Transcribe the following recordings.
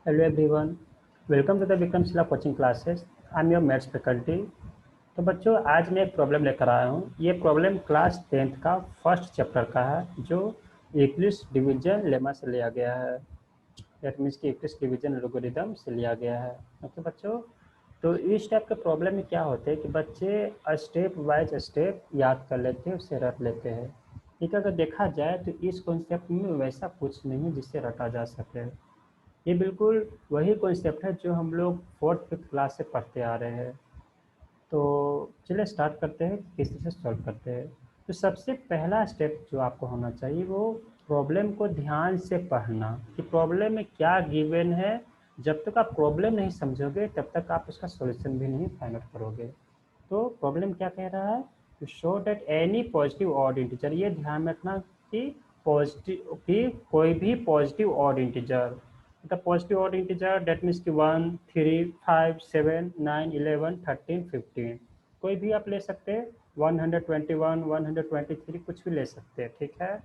Hello everyone, welcome to the Vikram Shila coaching classes. I'm your maths faculty. तो बच्चों आज मैं एक प्रॉब्लम लेकर आया हूँ। ये प्रॉब्लम क्लास 10th का फर्स्ट चैप्टर का है जो यूक्लिड्स डिवीजन लेमा से लिया गया है। दैट मीन्स कि यूक्लिड्स डिवीजन एल्गोरिथम से लिया गया है। ओके बच्चों, तो इस टाइप के प्रॉब्लम में क्या होता है कि बच्चे स्टेप वाइज स्टेप याद कर लेते हैं, उससे रट लेते हैं। ठीक है, अगर देखा जाए तो इस कॉन्सेप्ट में वैसा कुछ नहीं है जिससे रटा जा सके। ये बिल्कुल वही कॉन्सेप्ट है जो हम लोग 4th-5th क्लास से पढ़ते आ रहे हैं। तो चलिए स्टार्ट करते हैं कि किस तरह से सॉल्व करते हैं। तो सबसे पहला स्टेप जो आपको होना चाहिए वो प्रॉब्लम को ध्यान से पढ़ना कि प्रॉब्लम में क्या गिवन है। जब तक आप प्रॉब्लम नहीं समझोगे तब तक आप उसका सॉल्यूशन भी नहीं फाइंड आउट करोगे। तो प्रॉब्लम क्या कह रहा है, to show that any positive odd integer, ये ध्यान में रखना कि पॉजिटिव कि कोई भी positive odd integer, the positive odd integer that means कि 1, 3, 5, 7, 9, 11, 13, 15 कोई भी आप ले सकते हैं। 121, 123 कुछ भी ले सकते हैं। ठीक है,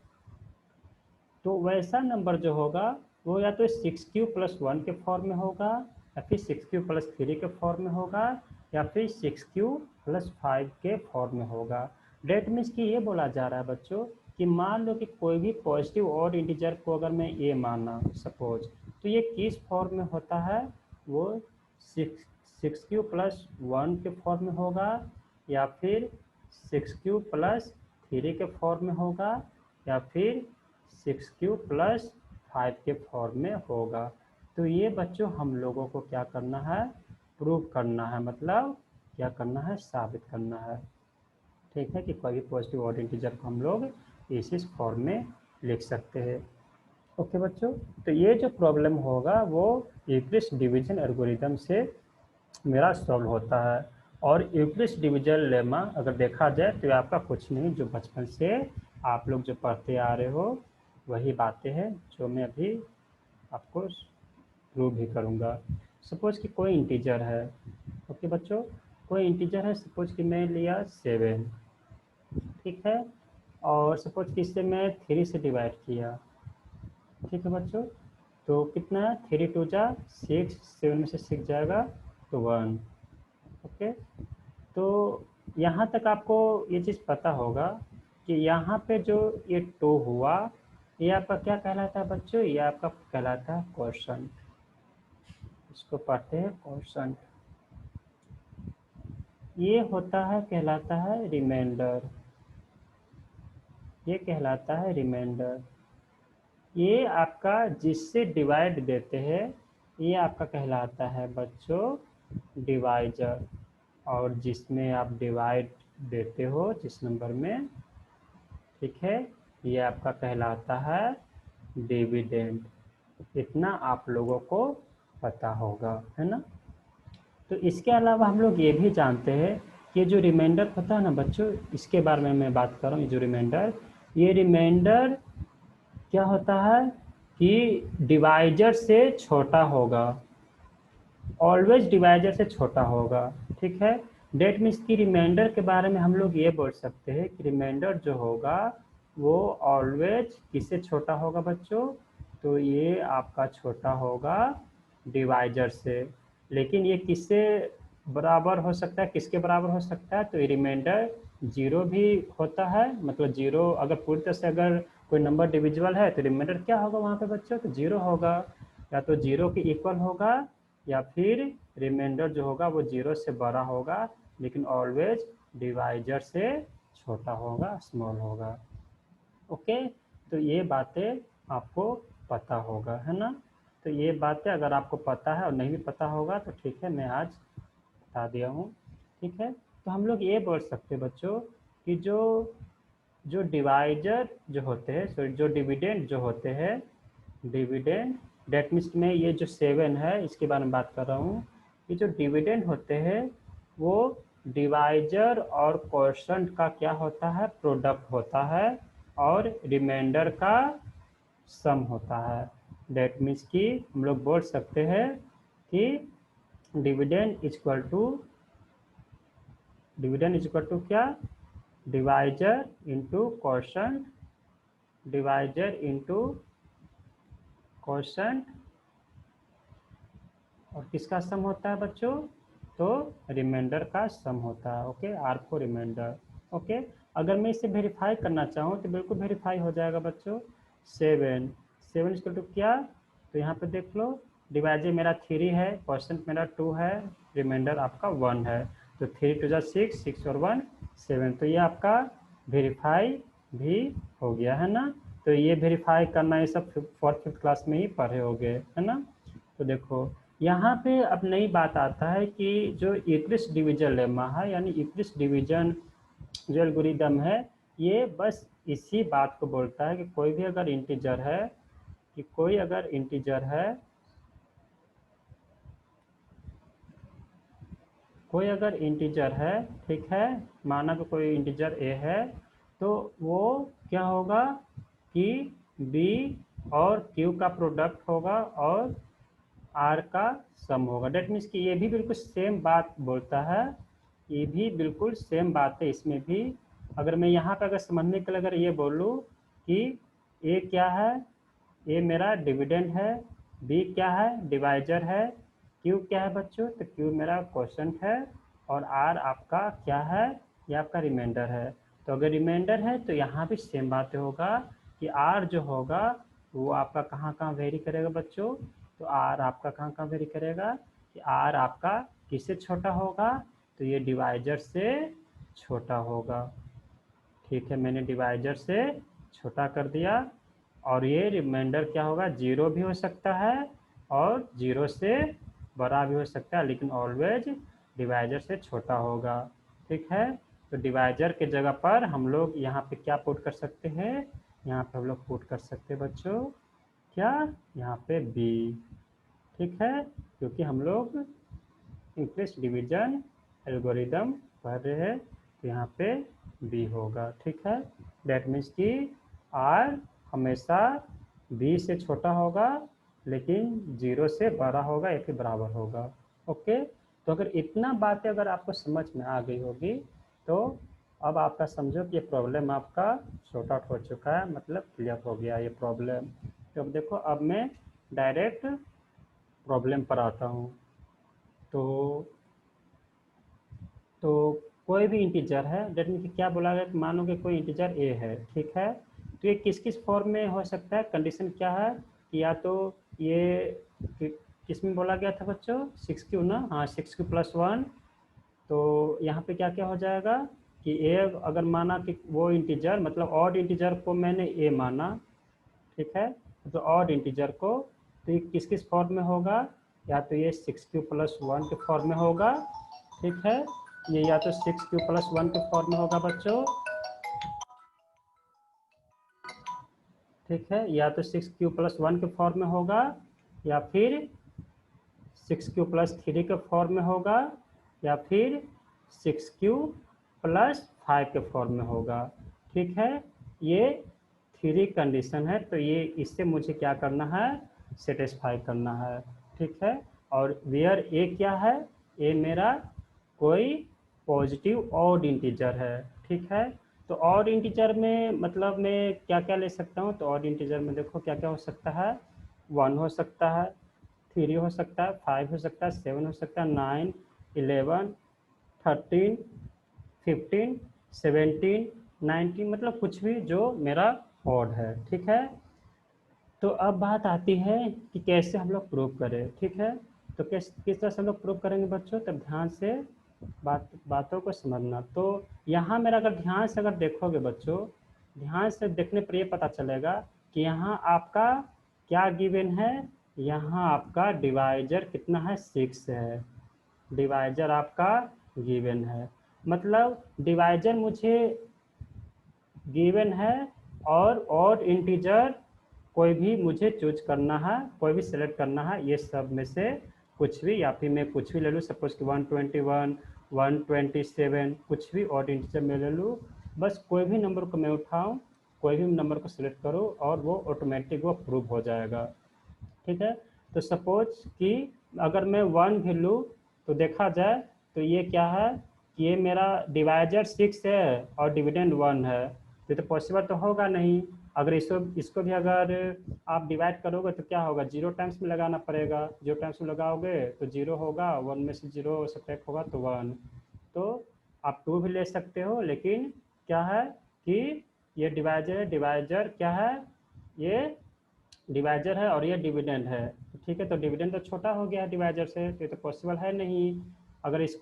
तो वैसा नंबर जो होगा वो या तो 6q+1 के फॉर्म में होगा, या फिर 6q+3 के फॉर्म में होगा, या फिर 6q+5 के फॉर्म में होगा। डेट मीन्स कि ये बोला जा रहा है बच्चों कि मान लो कि कोई भी पॉजिटिव ऑड इंटीजर को अगर मैं ये माना सपोज, तो ये किस फॉर्म में होता है, वो 6q+1 के फॉर्म में होगा, या फिर 6q+3 के फॉर्म में होगा, या फिर 6q+5 के फॉर्म में होगा। तो ये बच्चों हम लोगों को क्या करना है, प्रूव करना है, मतलब क्या करना है, साबित करना है। ठीक है, कि कोई भी पॉजिटिव ऑड इंटीजर को हम लोग इस फॉर्म में लिख सकते हैं। ओके बच्चों, तो ये जो प्रॉब्लम होगा वो यूक्लिड्स डिवीजन एल्गोरिथम से मेरा सॉल्व होता है। और यूक्लिड्स डिवीजन लेमा अगर देखा जाए तो आपका कुछ नहीं, जो बचपन से आप लोग जो पढ़ते आ रहे हो वही बातें हैं जो मैं अभी आपको प्रूव भी करूँगा। सपोज कि कोई इंटीजर है। ओके बच्चों, कोई इंटीजर है, सपोज कि मैं लिया 7। ठीक है, और सपोज कि इससे मैं 3 से डिवाइड किया। ठीक है बच्चों, तो कितना है, 3 2 जा 6, 7 में से 6 जाएगा तो 1। ओके, तो यहाँ तक आपको ये चीज़ पता होगा कि यहाँ पे जो ये 2 हुआ, ये आपका क्या कहलाता है बच्चों, ये आपका कहलाता है क्वोशंट। इसको पढ़ते हैं क्वोशंट। ये होता है, कहलाता है रिमाइंडर। ये कहलाता है रिमाइंडर। ये आपका जिससे डिवाइड देते हैं ये आपका कहलाता है बच्चों डिवाइजर। और जिसमें आप डिवाइड देते हो जिस नंबर में, ठीक है, ये आपका कहलाता है डिविडेंड। इतना आप लोगों को पता होगा, है ना। तो इसके अलावा हम लोग ये भी जानते हैं कि जो रिमाइंडर होता है ना बच्चों, इसके बारे में मैं बात कर रहा हूँ। ये रिमाइंडर क्या होता है कि डिवाइजर से छोटा होगा, ऑलवेज डिवाइजर से छोटा होगा। ठीक है, डेट मीन्स की रिमाइंडर के बारे में हम लोग ये बोल सकते हैं कि रिमाइंडर जो होगा वो ऑलवेज किससे छोटा होगा बच्चों, तो ये आपका छोटा होगा डिवाइजर से। लेकिन ये किससे बराबर हो सकता है, किसके बराबर हो सकता है, तो ये रिमाइंडर 0 भी होता है। मतलब 0 अगर पूरी तरह से अगर कोई नंबर डिविजिबल है तो रिमाइंडर क्या होगा वहाँ पे बच्चों, तो 0 होगा। या तो 0 के इक्वल होगा, या फिर रिमाइंडर जो होगा वो 0 से बड़ा होगा, लेकिन ऑलवेज डिवाइजर से छोटा होगा, स्मॉल होगा। ओके, तो ये बातें आपको पता होगा, है ना। तो ये बातें अगर आपको पता है और नहीं भी पता होगा तो ठीक है, मैं आज बता दिया हूँ। ठीक है, तो हम लोग ये बोल सकते हैं बच्चों कि जो जो डिवाइजर जो होते हैं, सॉरी जो डिविडेंड जो होते हैं, डिविडेंड डेट मीन्स में ये जो 7 है इसके बारे में बात कर रहा हूँ। ये जो डिविडेंड होते हैं वो डिवाइजर और क्वोशंट का क्या होता है, प्रोडक्ट होता है, और रिमाइंडर का सम होता है। डेट मीन्स कि हम लोग बोल सकते हैं कि डिविडेंड इज इक्वल टू क्या, divisor into quotient, divisor into quotient और किसका सम होता है बच्चों? तो रिमाइंडर का सम होता है। Okay, R for remainder. Okay, अगर मैं इसे वेरीफाई करना चाहूँ तो बिल्कुल वेरीफाई हो जाएगा बच्चों। 7 7 इक्वल टू क्या? तो यहाँ पे देख लो, डिवाइजर मेरा 3 है, परसेंट मेरा 2 है, रिमाइंडर आपका 1 है। तो 3 टू जा 6, 6 और 1 7। तो ये आपका वेरीफाई भी हो गया है ना। तो ये वेरीफाई करना ये सब 4th 5th क्लास में ही पढ़े होगे, है ना। तो देखो यहाँ पे अब नई बात आता है कि जो यूक्लिड्स डिवीजन लेमा है, यानी यूक्लिड्स डिवीजन जो एल्गोरिदम है, ये बस इसी बात को बोलता है कि कोई भी अगर इंटीजर है, कि कोई अगर इंटीजर है, कोई अगर इंटीजर है, ठीक है, माना कि कोई इंटीजर ए है, तो वो क्या होगा कि बी और क्यू का प्रोडक्ट होगा और आर का सम होगा। डेट मीन्स कि ये भी बिल्कुल सेम बात बोलता है, ये भी बिल्कुल सेम बात है इसमें भी। अगर मैं यहाँ पे अगर समझने के लिए अगर ये बोलूँ कि ए क्या है, ए मेरा डिविडेंड है, बी क्या है, डिवाइजर है, क्यू क्या है बच्चों, तो क्यू मेरा क्वोशंट है, और आर आपका क्या है, ये आपका रिमाइंडर है। तो अगर रिमाइंडर है तो यहाँ भी सेम बात होगा कि आर जो होगा वो आपका कहाँ कहाँ वेरी करेगा बच्चों। तो आर आपका कहाँ कहाँ वेरी करेगा कि आर आपका किससे छोटा होगा, तो ये डिवाइजर से छोटा होगा। ठीक है, मैंने डिवाइजर से छोटा कर दिया। और ये रिमाइंडर क्या होगा, 0 भी हो सकता है और 0 से बड़ा भी हो सकता है, लेकिन ऑलवेज डिवाइजर से छोटा होगा। ठीक है, तो डिवाइजर के जगह पर हम लोग यहाँ पे क्या पुट कर सकते हैं, यहाँ पे हम लोग पुट कर सकते हैं बच्चों क्या, यहाँ पे बी। ठीक है, क्योंकि हम लोग इंक्रीज डिवीजन एल्गोरिदम पढ़ रहे हैं, तो यहाँ पे बी होगा। ठीक है, डेट मीन्स कि आर हमेशा बी से छोटा होगा, लेकिन 0 से बड़ा होगा या फिर बराबर होगा। ओके, तो अगर इतना बातें अगर आपको समझ में आ गई होगी, तो अब आपका समझो कि ये प्रॉब्लम आपका सॉर्ट आउट हो चुका है, मतलब क्लियर हो गया ये प्रॉब्लम। तो अब देखो, अब मैं डायरेक्ट प्रॉब्लम पर आता हूँ। तो तो कोई भी इंटीजर है, डेट मीन कि क्या बोला गया कि मानो कि कोई इंटीजर ए है, ठीक है, तो ये किस किस फॉर्म में हो सकता है, कंडीशन क्या है कि या तो ये किस में बोला गया था बच्चों, 6Q ना, हाँ 6Q+1। तो यहाँ पे क्या क्या हो जाएगा कि ए अगर माना कि वो इंटीजर मतलब ऑड इंटीजर को मैंने ए माना, ठीक है, तो ऑड इंटीजर को, तो ये किस किस फॉर्म में होगा, या तो ये 6Q+1 के फॉर्म में होगा, ठीक है, ये या तो 6Q+1 के फॉर्म में होगा बच्चों, ठीक है, या तो 6Q+1 के फॉर्म में होगा, या फिर 6Q+3 के फॉर्म में होगा, या फिर 6Q+5 के फॉर्म में होगा। ठीक है, ये 3 कंडीशन है, तो ये इससे मुझे क्या करना है, सेटिस्फाई करना है। ठीक है, और वेयर ए क्या है, ए मेरा कोई पॉजिटिव ऑड इंटीजर है। ठीक है, तो ऑड इंटीजर में मतलब मैं क्या क्या ले सकता हूँ, तो ऑड इंटीजर में देखो क्या क्या हो सकता है, 1 हो सकता है, 3 हो सकता है, 5 हो सकता है, 7 हो सकता है, 9, 11, 13, 15, 17, 19, मतलब कुछ भी जो मेरा ऑड है। ठीक है, तो अब बात आती है कि कैसे हम लोग प्रूव करें। ठीक है, तो किस तरह से हम लोग प्रूव करेंगे बच्चों, तब ध्यान से बातों को समझना। तो यहाँ मेरा अगर ध्यान से अगर देखोगे बच्चों, ध्यान से देखने पर ये पता चलेगा कि यहाँ आपका क्या गिवन है, यहाँ आपका डिवाइजर कितना है, 6 है, डिवाइजर आपका गिवन है, मतलब डिवाइजर मुझे गिवन है, और ऑड इंटीजर कोई भी मुझे चूज करना है, कोई भी सिलेक्ट करना है, ये सब में से कुछ भी, या फिर मैं कुछ भी ले लूँ, सपोज कि 121, 127, कुछ भी ऑड इंटीजर में ले लूँ, बस कोई भी नंबर को मैं उठाऊँ, कोई भी नंबर को सिलेक्ट करूँ, और वो ऑटोमेटिक वो प्रूव हो जाएगा। ठीक है, तो सपोज कि अगर मैं 1 भी लूँ, तो देखा जाए तो ये क्या है कि ये मेरा डिवाइजर 6 है और डिविडेंड 1 है, तो पॉसिबल तो होगा नहीं। अगर इसको इसको भी अगर आप डिवाइड करोगे तो क्या होगा, 0 टाइम्स में लगाना पड़ेगा, 0 टाइम्स में लगाओगे तो 0 होगा, 1 में से 0 सब्ट्रैक्ट होगा तो 1। तो आप 2 भी ले सकते हो, लेकिन क्या है कि ये डिवाइजर है, डिवाइजर क्या है, ये डिवाइजर है और ये डिविडेंड है। तो ठीक है, तो डिविडेंड तो छोटा हो गया है डिवाइजर से, तो ये तो पॉसिबल है नहीं। अगर इस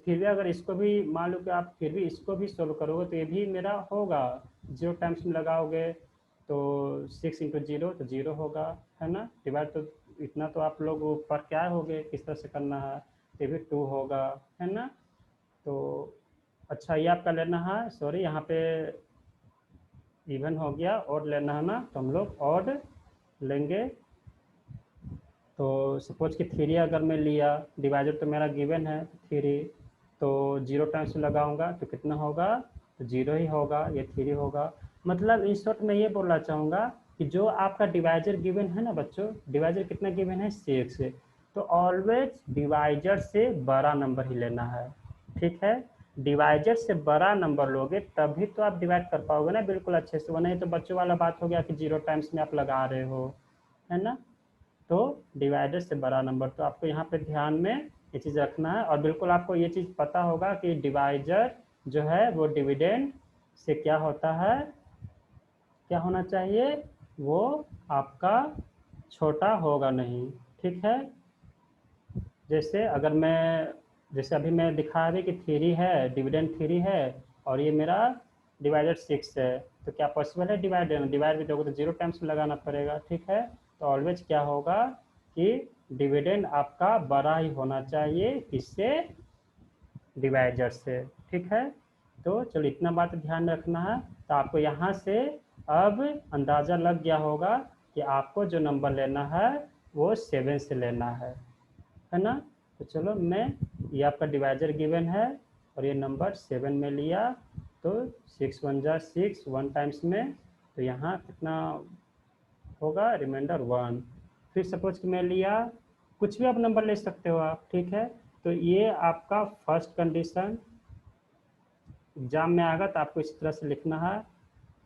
फिर भी अगर इसको भी मान लो कि आप फिर भी इसको भी सोल्व करोगे तो ये भी मेरा होगा, 0 टाइम्स में लगाओगे तो 6 इंटू 0 तो 0 होगा, है ना। डिवाइड तो इतना तो आप लोग ऊपर क्या होगे किस तरह से करना है, ये भी 2 होगा, है ना। तो अच्छा, ये आपका लेना है, सॉरी यहाँ पे इवन हो गया, और लेना है ना, तो हम लोग ऑड लेंगे। तो सपोज कि 3 अगर मैं लिया, डिवाइजर तो मेरा गिवन है 3, तो 0 टाइम्स लगाऊंगा तो कितना होगा, तो 0 ही होगा, ये 3 होगा। मतलब इन शॉर्ट मैं ये बोलना चाहूँगा कि जो आपका डिवाइजर गिवन है ना बच्चों, डिवाइजर कितना गिवन है 6, तो ऑलवेज डिवाइजर से बड़ा नंबर ही लेना है, ठीक है। डिवाइजर से बड़ा नंबर लोगे तभी तो आप डिवाइड कर पाओगे ना बिल्कुल अच्छे से, वरना ये तो बच्चों वाला बात हो गया कि 0 टाइम्स में आप लगा रहे हो, है ना। तो डिवाइडर से बड़ा नंबर, तो आपको यहाँ पे ध्यान में ये चीज़ रखना है, और बिल्कुल आपको ये चीज़ पता होगा कि डिवाइजर जो है वो डिविडेंड से क्या होता है, क्या होना चाहिए, वो आपका छोटा होगा नहीं, ठीक है। जैसे अगर मैं, जैसे अभी मैं दिखा रही कि 3 है, डिविडेंड 3 है, और ये मेरा डिवाइडर 6 है, तो क्या पॉसिबल है डिवाइड देना, डिवाइड भी दोगे तो 0 टाइम्स में लगाना पड़ेगा, ठीक है। तो ऑलवेज क्या होगा कि डिविडेंड आपका बड़ा ही होना चाहिए किससे, डिवाइजर से, ठीक है। तो चलो इतना बात ध्यान रखना है। तो आपको यहाँ से अब अंदाज़ा लग गया होगा कि आपको जो नंबर लेना है वो 7 से लेना है ना। तो चलो मैं, ये आपका डिवाइजर गिवन है और ये नंबर 7 में लिया, तो 6 1 जा 6, 1 टाइम्स में, तो यहाँ कितना होगा, रिमाइंडर 1। फिर सपोज कि मैं लिया, कुछ भी आप नंबर ले सकते हो आप, ठीक है। तो ये आपका फर्स्ट कंडीशन, एग्जाम में आएगा तो आपको इस तरह से लिखना है,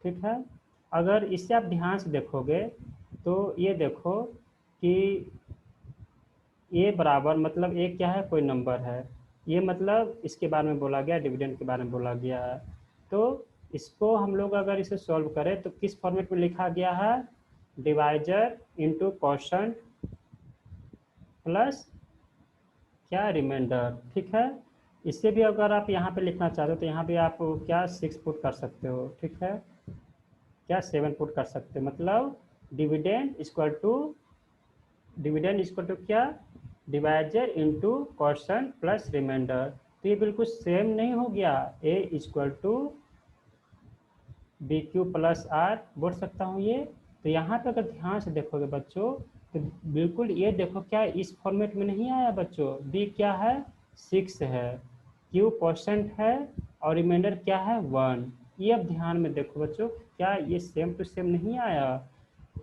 ठीक है। अगर इससे आप ध्यान से देखोगे तो ये देखो कि ए बराबर, मतलब ए क्या है, कोई नंबर है, ये मतलब इसके बारे में बोला गया, डिविडेंड के बारे में बोला गया है। तो इसको हम लोग अगर इसे सॉल्व करें तो किस फॉर्मेट में लिखा गया है, डिवाइजर इंटू क्वोशंट प्लस क्या, रिमाइंडर, ठीक है। इससे भी अगर आप यहाँ पे लिखना चाहते हो तो यहाँ पे आप क्या 6 पुट कर सकते हो, ठीक है, क्या 7 पुट कर सकते हो, मतलब dividend equal to, dividend equal to क्या, divisor into quotient plus remainder. तो ये बिल्कुल सेम नहीं हो गया, A equal to B Q plus R बोल सकता हूँ ये। तो यहाँ पे अगर ध्यान से देखोगे बच्चों, तो बिल्कुल ये देखो क्या इस फॉर्मेट में नहीं आया बच्चों, बी क्या है 6 है, क्यू क्वोशंट है, और रिमाइंडर क्या है 1। ये अब ध्यान में देखो बच्चों, क्या ये सेम टू सेम नहीं आया,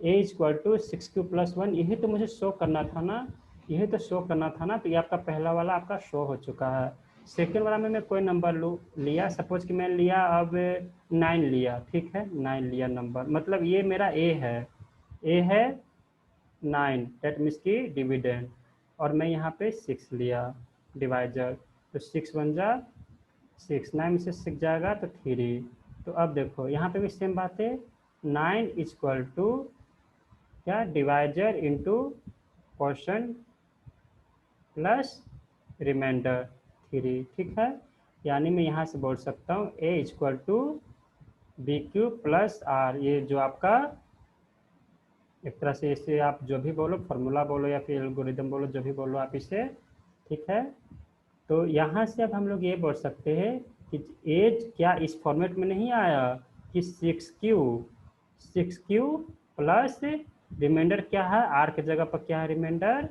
ए इक्वल टू 6 q + 1, यही तो मुझे शो करना था ना, यही तो शो करना था ना। तो ये आपका पहला वाला आपका शो हो चुका है। सेकेंड वाला में मैं कोई नंबर लूँ लिया, सपोज कि मैं लिया अब 9 लिया, ठीक है, 9 लिया नंबर, मतलब ये मेरा ए है 9, डेट मीन्स की डिविडेंड, और मैं यहाँ पे 6 लिया डिवाइजर, तो 6 1 जा 6, 9 में से 6 जाएगा तो 3। तो अब देखो यहाँ पे भी सेम बात है, 9 इक्वल टू क्या, divisor into quotient plus remainder 3, ठीक है। यानी मैं यहाँ से बोल सकता हूँ A equal to B Q plus R, ये जो आपका एक तरह से इसे आप जो भी बोलो, फार्मूला बोलो या फिर एल्गोरिदम बोलो, जो भी बोलो आप इसे, ठीक है। तो यहाँ से अब हम लोग ये बोल सकते हैं कि एज क्या इस फॉर्मेट में नहीं आया कि 6q प्लस रिमाइंडर क्या है, आर के जगह पर क्या है, रिमाइंडर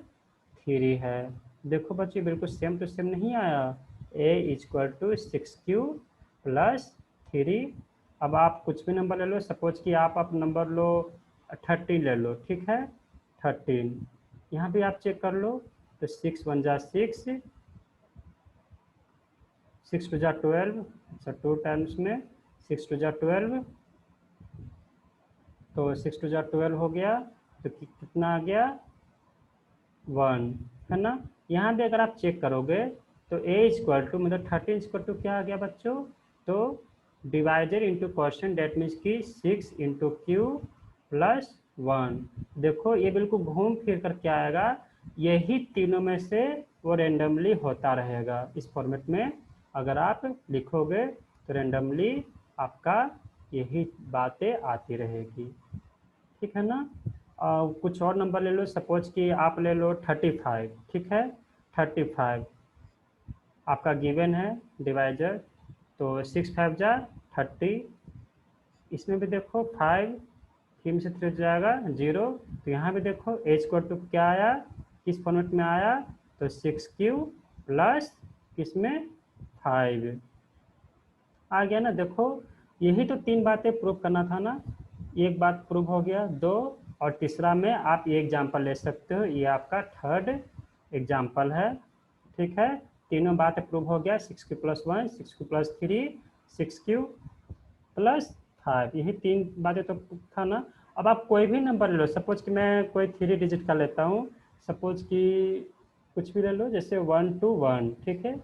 3 है। देखो बच्चे बिल्कुल सेम टू सेम नहीं आया, ए इक्वल टू 6q प्लस 3। अब आप कुछ भी नंबर ले लो, सपोज कि आप नंबर लो 13 ले लो, ठीक है, 13, यहाँ भी आप चेक कर लो, तो 6 1 जा 6, 6 2 जा 12, अच्छा 2 टाइम्स में 6 2 जा 12, तो 6 टू जा 12 हो गया, तो कितना आ गया 1, है ना। यहाँ भी अगर आप चेक करोगे तो a इक्वल टू मतलब 13 इक्वल टू क्या आ गया बच्चों, तो divided into question, date means कि 6 इंटू क्यू प्लस 1। देखो ये बिल्कुल घूम फिर कर क्या आएगा, यही तीनों में से वो रेंडमली होता रहेगा। इस फॉर्मेट में अगर आप लिखोगे तो रेंडमली आपका यही बातें आती रहेगी, ठीक है ना। कुछ और नंबर ले लो, सपोज कि आप ले लो 35, ठीक है। 35 आपका गिवन है डिवाइजर, तो 6 5 जा 30। इसमें भी देखो 5 3 से 3 जाएगा 0, तो यहाँ भी देखो एच को टू क्या आया, किस फॉर्मेट में आया, तो 6Q प्लस किसमें 5 आ गया ना। देखो यही तो तीन बातें प्रूव करना था ना, एक बात प्रूव हो गया, दो, और तीसरा में आप ये एग्जाम्पल ले सकते हो, ये आपका थर्ड एग्जाम्पल है, ठीक है। तीनों बातें प्रूव हो गया, 6Q plus 1, 6Q plus 3, 6Q plus 5, यही तीन बातें तो था ना। अब आप कोई भी नंबर ले लो, सपोज कि मैं कोई 3 डिजिट का लेता हूँ, सपोज कि कुछ भी ले लो, जैसे 1 to 1, ठीक है।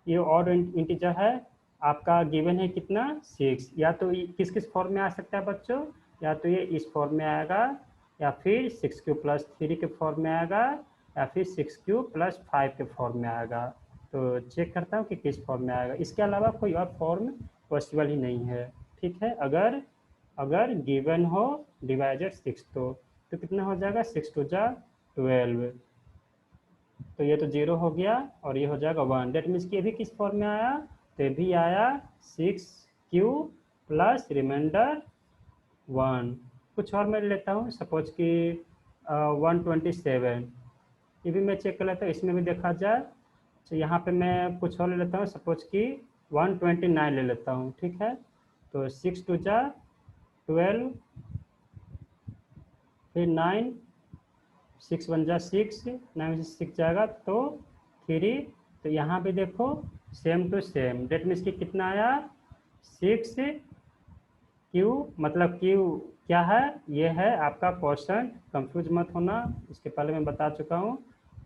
ये ऑड इंटीजर है, आपका गिवन है कितना 6, या तो किस किस फॉर्म में आ सकता है बच्चों, या तो ये इस फॉर्म में आएगा, या फिर 6Q प्लस 3 के फॉर्म में आएगा, या फिर 6Q प्लस 5 के फॉर्म में आएगा। तो चेक करता हूँ कि किस फॉर्म में आएगा, इसके अलावा कोई और फॉर्म पॉसिबल ही नहीं है, ठीक है। अगर अगर गिवन हो डिवाइडेड 6 तो कितना हो जाएगा, 6 टू जा 12, तो ये तो 0 हो गया और ये हो जाएगा 1, डेट मीन्स कि ये भी किस फॉर्म में आया, तो ये भी आया 6Q प्लस रिमाइंडर 1। कुछ और मैं लेता हूँ, सपोज कि 127, ये भी मैं चेक कर लेता हूँ, इसमें भी देखा जाए। तो यहाँ पे मैं कुछ और ले लेता हूँ, सपोज कि 129 ले लेता हूँ, ठीक है। तो 6 टू जा 12, फिर 9, 6 1 जा 6, 9 से 6 जाएगा तो 3, तो यहाँ भी देखो same to same, that means कि कितना आया 6Q, मतलब Q क्या है, ये है आपका क्वेश्चन, कंफ्यूज मत होना, इसके पहले मैं बता चुका हूँ,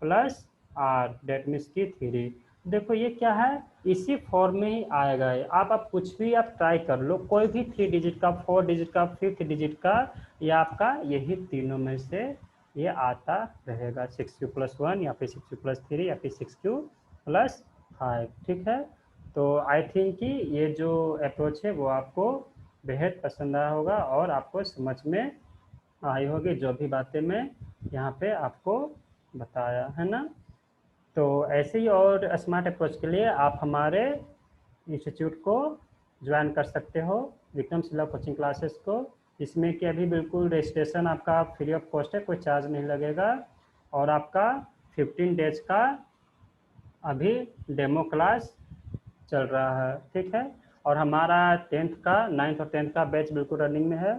प्लस R, डेट मीन्स की 3। देखो ये क्या है, इसी फॉर्म में ही आएगा ये। आप कुछ भी आप ट्राई कर लो, कोई भी 3 डिजिट का, 4 डिजिट का, 5 डिजिट का, ये आपका यही तीनों में से ये आता रहेगा, 6Q प्लस 1, या फिर 6Q प्लस 3, या फिर 6Q प्लस 5, ठीक है। तो आई थिंक कि ये जो अप्रोच है वो आपको बेहद पसंद आया होगा और आपको समझ में आई होगी, जो भी बातें मैं यहाँ पे आपको बताया है ना। तो ऐसे ही और स्मार्ट अप्रोच के लिए आप हमारे इंस्टीट्यूट को ज्वाइन कर सकते हो, विक्रम शिला कोचिंग क्लासेस को। इसमें कि अभी बिल्कुल रजिस्ट्रेशन आपका फ्री ऑफ कॉस्ट है, कोई चार्ज नहीं लगेगा, और आपका 15 डेज का अभी डेमो क्लास चल रहा है, ठीक है। और हमारा 10th का, 9th और 10th का बैच बिल्कुल रनिंग में है,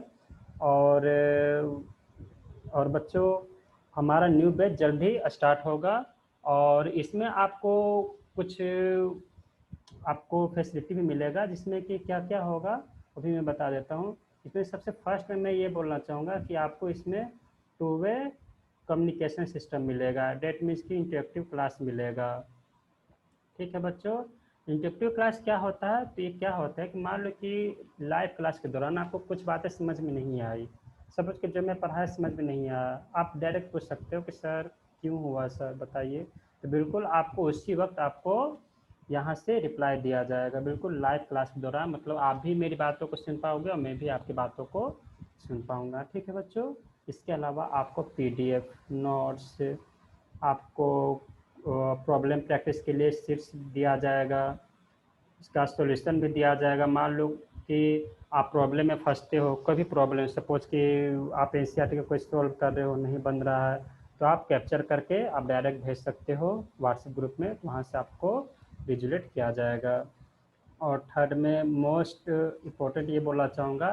और बच्चों हमारा न्यू बैच जल्द ही स्टार्ट होगा, और इसमें आपको कुछ आपको फैसिलिटी भी मिलेगा, जिसमें कि क्या क्या होगा अभी मैं बता देता हूँ। इसमें सबसे फर्स्ट में मैं ये बोलना चाहूँगा कि आपको इसमें 2 वे कम्युनिकेशन सिस्टम मिलेगा, डेट मीन्स की इंटरेक्टिव क्लास मिलेगा, ठीक है बच्चों। इंटरेक्टिव क्लास क्या होता है, तो ये क्या होता है कि मान लो कि लाइव क्लास के दौरान आपको कुछ बातें समझ में नहीं आई, समझ के जो मैं पढ़ाया समझ में नहीं आया, आप डायरेक्ट पूछ सकते हो कि सर क्यों हुआ सर बताइए, तो बिल्कुल आपको उसी वक्त आपको यहाँ से रिप्लाई दिया जाएगा, बिल्कुल लाइव क्लास के दौरान, मतलब आप भी मेरी बातों को सुन पाओगे और मैं भी आपकी बातों को सुन पाऊँगा, ठीक है बच्चों। इसके अलावा आपको PDF नोट्स, आपको प्रॉब्लम प्रैक्टिस के लिए शीट्स दिया जाएगा, इसका सॉल्यूशन भी दिया जाएगा। मान लो कि आप प्रॉब्लम में फंसते हो, कोई भी प्रॉब्लम, सपोज कि आप NCERT का कोई सॉल्व कर रहे हो नहीं बन रहा है, तो आप कैप्चर करके आप डायरेक्ट भेज सकते हो व्हाट्सएप ग्रुप में, वहाँ से आपको रिजुलेट किया जाएगा। और थर्ड में मोस्ट इम्पोर्टेंट ये बोलना चाहूँगा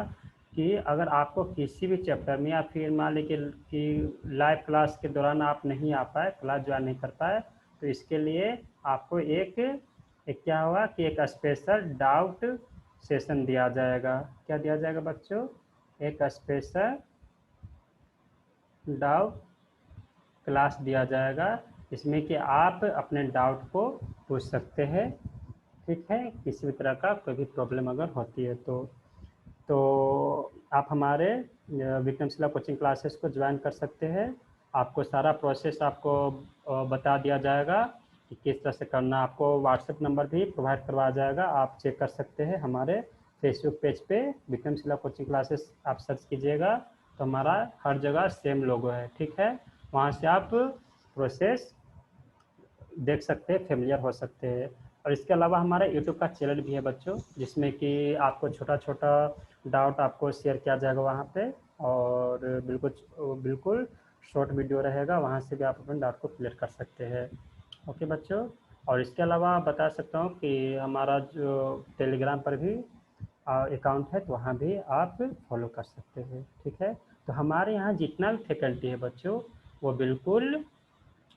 कि अगर आपको किसी भी चैप्टर में, या फिर मान लीजिए कि लाइव क्लास के दौरान आप नहीं आ पाए, क्लास ज्वाइन नहीं कर पाए, तो इसके लिए आपको एक क्या होगा कि एक स्पेशल डाउट सेशन दिया जाएगा। क्या दिया जाएगा बच्चों, एक स्पेशल डाउट क्लास दिया जाएगा, इसमें कि आप अपने डाउट को पूछ सकते हैं। ठीक है, किसी भी तरह का कोई भी प्रॉब्लम अगर होती है तो आप हमारे विक्रमशिला कोचिंग क्लासेस को ज्वाइन कर सकते हैं। आपको सारा प्रोसेस आपको बता दिया जाएगा कि किस तरह से करना। आपको व्हाट्सएप नंबर भी प्रोवाइड करवाया जाएगा, आप चेक कर सकते हैं। हमारे फेसबुक पेज पे विक्रमशिला कोचिंग क्लासेस आप सर्च कीजिएगा तो हमारा हर जगह सेम लोगो है। ठीक है, वहाँ से आप प्रोसेस देख सकते हैं, फेमिलियर हो सकते हैं। और इसके अलावा हमारा यूट्यूब का चैनल भी है बच्चों, जिसमें कि आपको छोटा छोटा डाउट आपको शेयर किया जाएगा वहाँ पे, और बिल्कुल बिल्कुल शॉर्ट वीडियो रहेगा, वहाँ से भी आप अपने डाउट को क्लियर कर सकते हैं। ओके बच्चों, और इसके अलावा बता सकता हूँ कि हमारा जो टेलीग्राम पर भी अकाउंट है, तो वहाँ भी आप फॉलो कर सकते हैं। ठीक है, तो हमारे यहाँ जितना भी फैकल्टी है बच्चों, वो बिल्कुल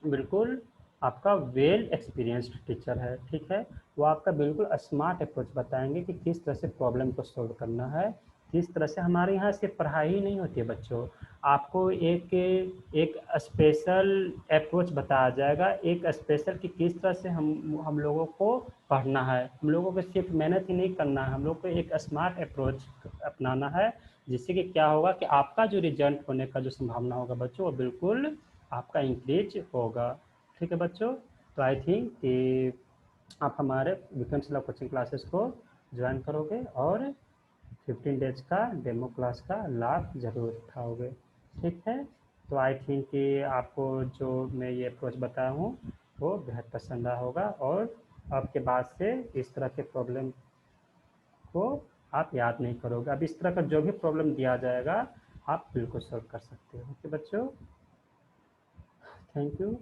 बिल्कुल आपका वेल एक्सपीरियंस्ड टीचर है। ठीक है, वो आपका बिल्कुल स्मार्ट अप्रोच बताएंगे कि किस तरह से प्रॉब्लम को सॉल्व करना है, किस तरह से। हमारे यहाँ सिर्फ पढ़ाई ही नहीं होती है बच्चों, आपको एक एक स्पेशल अप्रोच बताया जाएगा, एक स्पेशल कि किस तरह से हम लोगों को पढ़ना है। हम लोगों को सिर्फ मेहनत ही नहीं करना है, हम लोग को एक स्मार्ट अप्रोच अपनाना है, जिससे कि क्या होगा कि आपका जो रिजल्ट होने का जो संभावना होगा बच्चों, वो बिल्कुल आपका इंक्रीज होगा। ठीक है बच्चों, तो आई थिंक कि आप हमारे विक्रमशिला कोचिंग क्लासेस को ज्वाइन करोगे और 15 डेज का डेमो क्लास का लाभ ज़रूर उठाओगे। ठीक है, तो आई थिंक कि आपको जो मैं ये अप्रोच बताया हूँ वो बेहद पसंद आया होगा, और आपके बाद से इस तरह के प्रॉब्लम को आप याद नहीं करोगे। अब इस तरह का जो भी प्रॉब्लम दिया जाएगा आप बिल्कुल सॉल्व कर सकते हो। ओके बच्चों, थैंक यू।